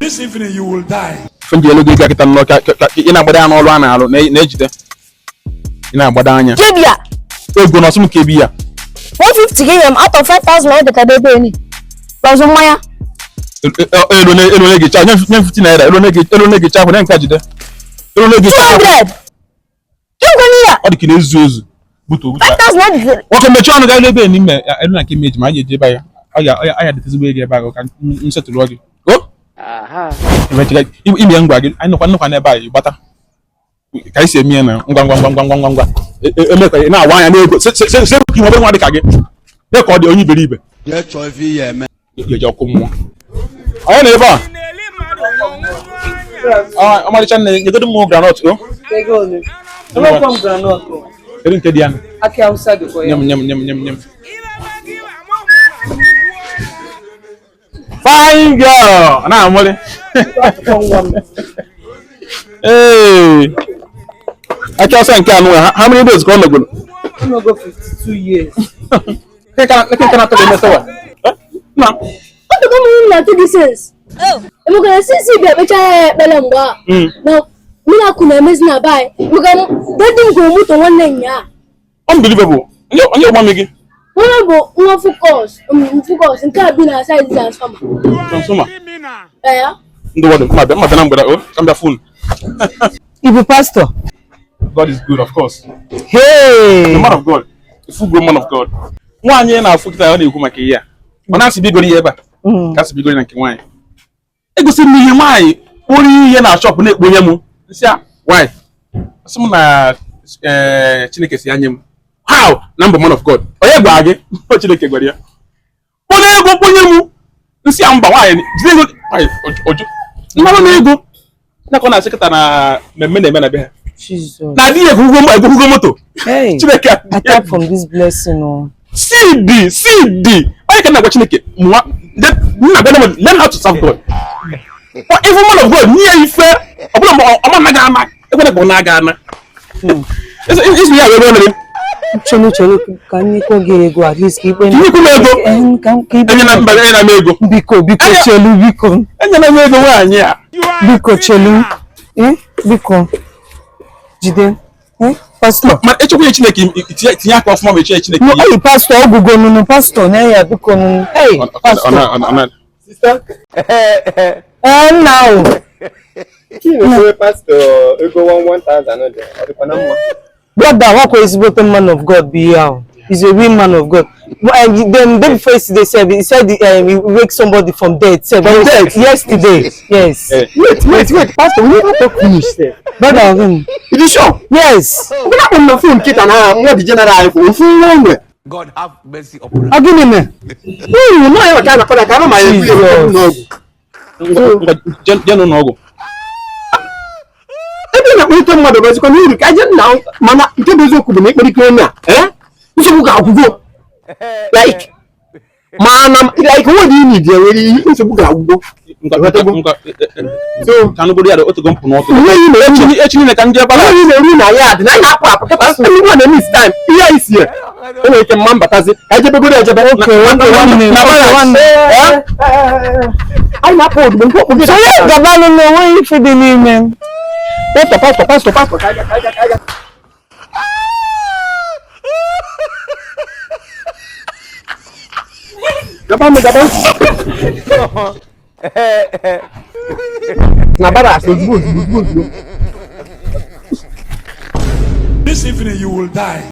This evening you will die. From the yellow gate, in a badana or one hour, Nejde. In a badana. Kebia. We're going to some Kebia. 150 km out of 5,000 the Kadebe. Bazumaya. Elonegi charge 15 naira. Elonegi charge for them catch there. Elonegi charge. Kingonia. All the kids buto. 5,000. What can be charged guy lebe ni me. Elona ki image ma je ba ya. Aya the tizwe ge ba kan settle log. Go. Aha. Imi ngwa ge. I no kwa na ba yi bata. Kai se mi na ngwa. Emeka na wa ya na ego. Se ki wo be nwa de ka ge. De ko de onyi beribe. Ye chovi ye me. Ye jo ko mo. Ayo na ba. Ah, amari chan ne ngedo mo granot go. Ego ni. No come granot. Erin ke dian. Aki Hausa de ko. Nyam. Fine girl. Na amole. Hey. Aki Hausa nke anu how many days go go? No go 52 years. Can to be mesawa. Na. What the come na to this is? Oh. Emo gonna see be becha belangwa. No. Mina kuna mezi na bai. Mugano dadin go muto wannan nya. Unbelievable. Onye o mamigi. Wona bo no focus. Focus nka bi na size za sama. Transformer. Eh. Ndo wado ma na mgbada o. Kamba phone. Ibu pastor. God is good, of course. Hey. The man of God. The full grown man of God. Nwanye na afukita na ekwu maka iya. Ona si bigori eba. Ka si bigori na nke nwanye. Egosi mi ihe nwanye ori ihe na shop na ekponye mu. Nsi a, why? Asem na Chineke si anye mu. How? Number man of God. Oye gba agi. O Chineke gwara ya. Onye ego kponye mu. Nsi a mba nwanye. Jide ego. Ai, ojo. Nna na ego. Na ko na seketa na mmemme na eme na be ha. Jesus. Na di ego moto. Hey. Chineke. Apart from this blessing, oh. CD. Why can I watch Chineke? Learn how to serve God. Or even man of God, near if I'm not gonna. It's me. I will Cholo, can you go at least keep it? can keep it. Biko, Chelu, Biko. And then I will go on, yeah. Biko, Chelu. Biko. Jide. Pastor. Man, Chineke, it's not off my church. No, hey, Pastor, no, Pastor, no, Biko. Hey, Pastor. Sister? And now. Pastor, you go 1,000. Brother, what is the man of God be here? He's a real man of God. Then day before yesterday said he said he wake somebody from dead. Said from dead yesterday. Yes. Wait, Pastor, we never talk finish there. Brother, you sure? yes. We not on the phone, kid, and what the general iPhone. God have mercy upon us. I'll give him. No, no, I can't call a camera. No. Na kwito mmadụ bụ ezikọ n'iru ka je na mana nke bụ eziokwu bụ na ekpere ike na nsogbu ga-agwụgo like mana like what do you need nwere nsogbu ga-agwụgo so kanu bodi ada otu gompu n'otu echi na ka ndị ebe ahụ na-eru na ya dị na ya apụ kapa ndị na miss time ihe isi ya o nwere ike mma mbatazi ka ejebegoro ejebe anyị na-apụ odibo nke okpukpe So yeah, Gabano no way if the name. Pastor. Gabano. Nabara, so good. This evening you will die.